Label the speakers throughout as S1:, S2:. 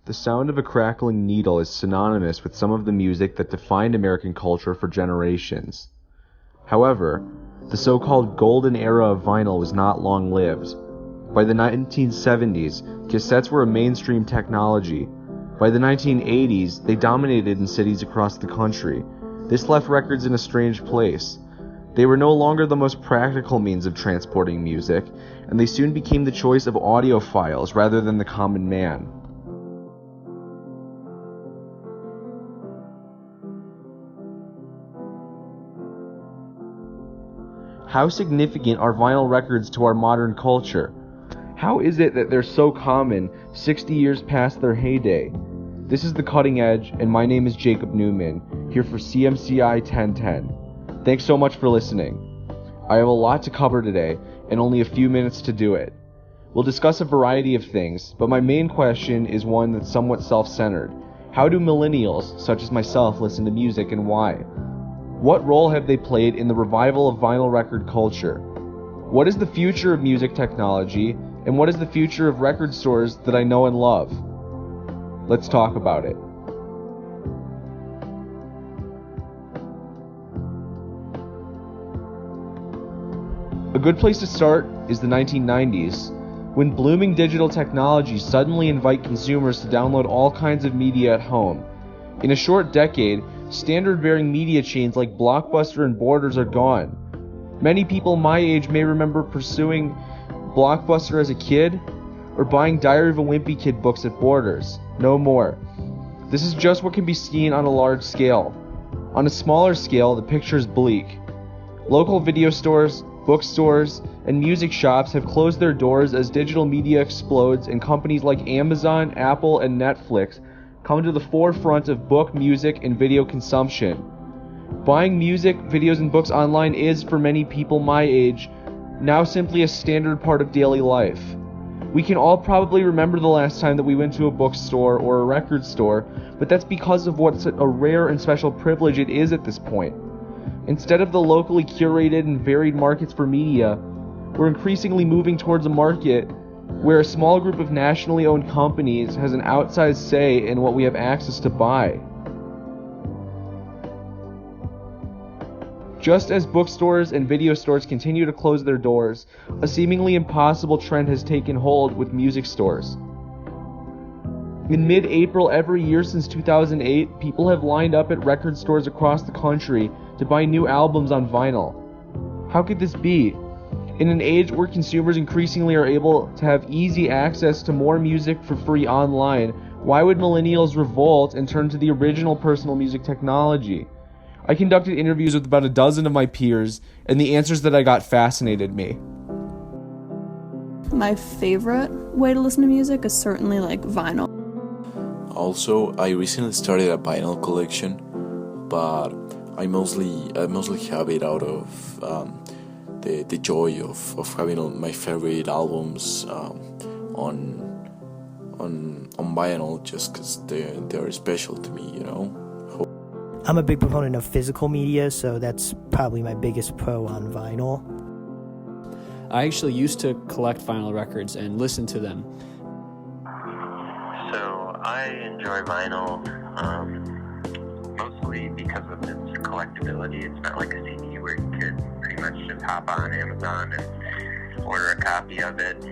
S1: The sound of a crackling needle is synonymous with some of the music that defined American culture for generations. However, the so-called golden era of vinyl was not long-lived. By the 1970s, cassettes were a mainstream technology. By the 1980s, they dominated in cities across the country. This left records in a strange place. They were no longer the most practical means of transporting music, and they soon became the choice of audiophiles rather than the common man. How significant are vinyl records to our modern culture? How is it that they're so common 60 years past their heyday? This is The Cutting Edge, and my name is Jacob Newman, here for CMCI 1010. Thanks so much for listening. I have a lot to cover today, and only a few minutes to do it. We'll discuss a variety of things, but my main question is one that's somewhat self-centered. How do millennials, such as myself, listen to music, and why? What role have they played in the revival of vinyl record culture? What is the future of music technology, and what is the future of record stores that I know and love? Let's talk about it. A good place to start is the 1990s, when blooming digital technologies suddenly invite consumers to download all kinds of media at home. In a short decade, standard-bearing media chains like Blockbuster and Borders are gone. Many people my age may remember pursuing Blockbuster as a kid, or buying Diary of a Wimpy Kid books at Borders. No more. This is just what can be seen on a large scale. On a smaller scale, the picture is bleak. Local video stores, bookstores, and music shops have closed their doors as digital media explodes and companies like Amazon, Apple, and Netflix come to the forefront of book, music, and video consumption. Buying music, videos, and books online is, for many people my age, now simply a standard part of daily life. We can all probably remember the last time that we went to a bookstore or a record store, but that's because of what a rare and special privilege it is at this point. Instead of the locally curated and varied markets for media, we're increasingly moving towards a market where a small group of nationally owned companies has an outsized say in what we have access to buy. Just as bookstores and video stores continue to close their doors, a seemingly impossible trend has taken hold with music stores. In mid-April every year since 2008, people have lined up at record stores across the country to buy new albums on vinyl. How could this be? In an age where consumers increasingly are able to have easy access to more music for free online, why would millennials revolt and turn to the original personal music technology? I conducted interviews with about a dozen of my peers, and the answers that I got fascinated me.
S2: My favorite way to listen to music is certainly like vinyl.
S3: Also, I recently started a vinyl collection, but I mostly have it out of the joy of having all my favorite albums on vinyl, just because they're special to me, you know.
S4: I'm a big proponent of physical media, so that's probably my biggest pro on vinyl.
S5: I actually used to collect vinyl records and listen to them.
S6: So I enjoy vinyl mostly because of its collectability. It's not like a CD where you could pretty much just hop on Amazon and order a copy of it,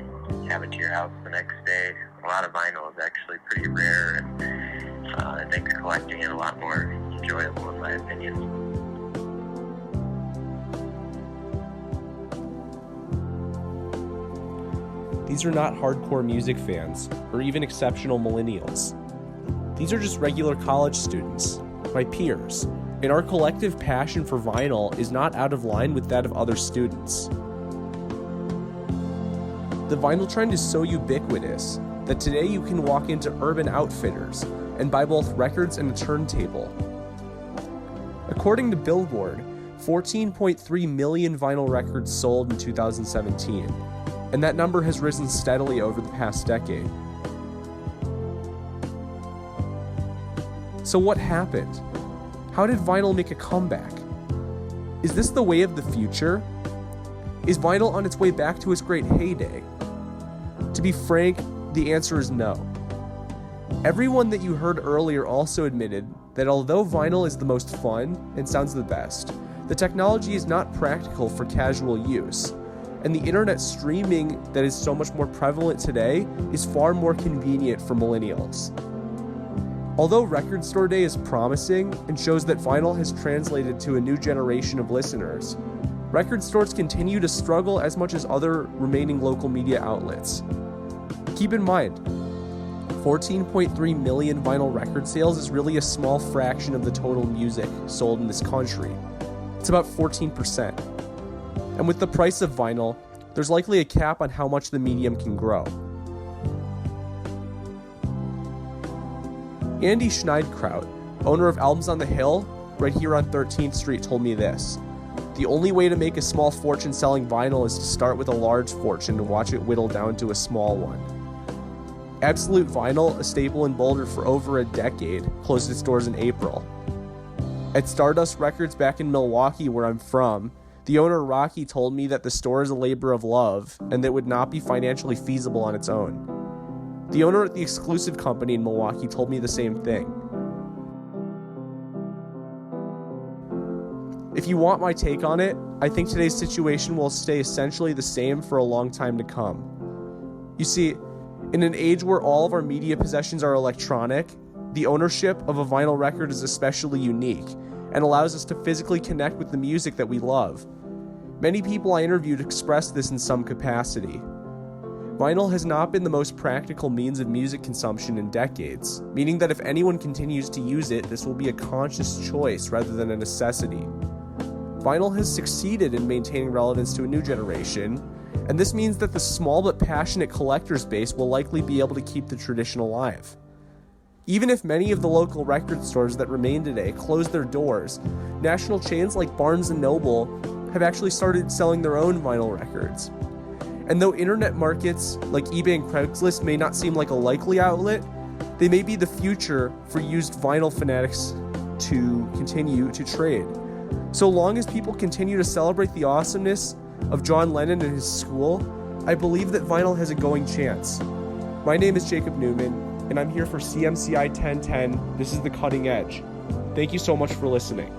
S6: have it to your house the next day. A lot of vinyl is actually pretty rare, and it makes collecting it a lot more enjoyable, in my opinion.
S7: These are not hardcore music fans, or even exceptional millennials. These are just regular college students, my peers, and our collective passion for vinyl is not out of line with that of other students. The vinyl trend is so ubiquitous that today you can walk into Urban Outfitters and buy both records and a turntable. According to Billboard, 14.3 million vinyl records sold in 2017, and that number has risen steadily over the past decade. So what happened? How did vinyl make a comeback? Is this the way of the future? Is vinyl on its way back to its great heyday? To be frank, the answer is no. Everyone that you heard earlier also admitted that although vinyl is the most fun and sounds the best, the technology is not practical for casual use, and the internet streaming that is so much more prevalent today is far more convenient for millennials. Although Record Store Day is promising and shows that vinyl has translated to a new generation of listeners, record stores continue to struggle as much as other remaining local media outlets. Keep in mind, 14.3 million vinyl record sales is really a small fraction of the total music sold in this country. It's about 14%. And with the price of vinyl, there's likely a cap on how much the medium can grow. Andy Schneidkraut, owner of Albums on the Hill, right here on 13th Street, told me this: "The only way to make a small fortune selling vinyl is to start with a large fortune and watch it whittle down to a small one." Absolute Vinyl, a staple in Boulder for over a decade, closed its doors in April. At Stardust Records back in Milwaukee, where I'm from, the owner Rocky told me that the store is a labor of love and that it would not be financially feasible on its own. The owner at the exclusive company in Milwaukee told me the same thing. If you want my take on it, I think today's situation will stay essentially the same for a long time to come. You see, in an age where all of our media possessions are electronic, the ownership of a vinyl record is especially unique and allows us to physically connect with the music that we love. Many people I interviewed expressed this in some capacity. Vinyl has not been the most practical means of music consumption in decades, meaning that if anyone continues to use it, this will be a conscious choice rather than a necessity. Vinyl has succeeded in maintaining relevance to a new generation, and this means that the small but passionate collectors base will likely be able to keep the tradition alive. Even if many of the local record stores that remain today close their doors, national chains like Barnes & Noble have actually started selling their own vinyl records. And though internet markets like eBay and Craigslist may not seem like a likely outlet, they may be the future for used vinyl fanatics to continue to trade. So long as people continue to celebrate the awesomeness of John Lennon and his school, I believe that vinyl has a going chance. My name is Jacob Newman, and I'm here for CMCI 1010. This is The Cutting Edge. Thank you so much for listening.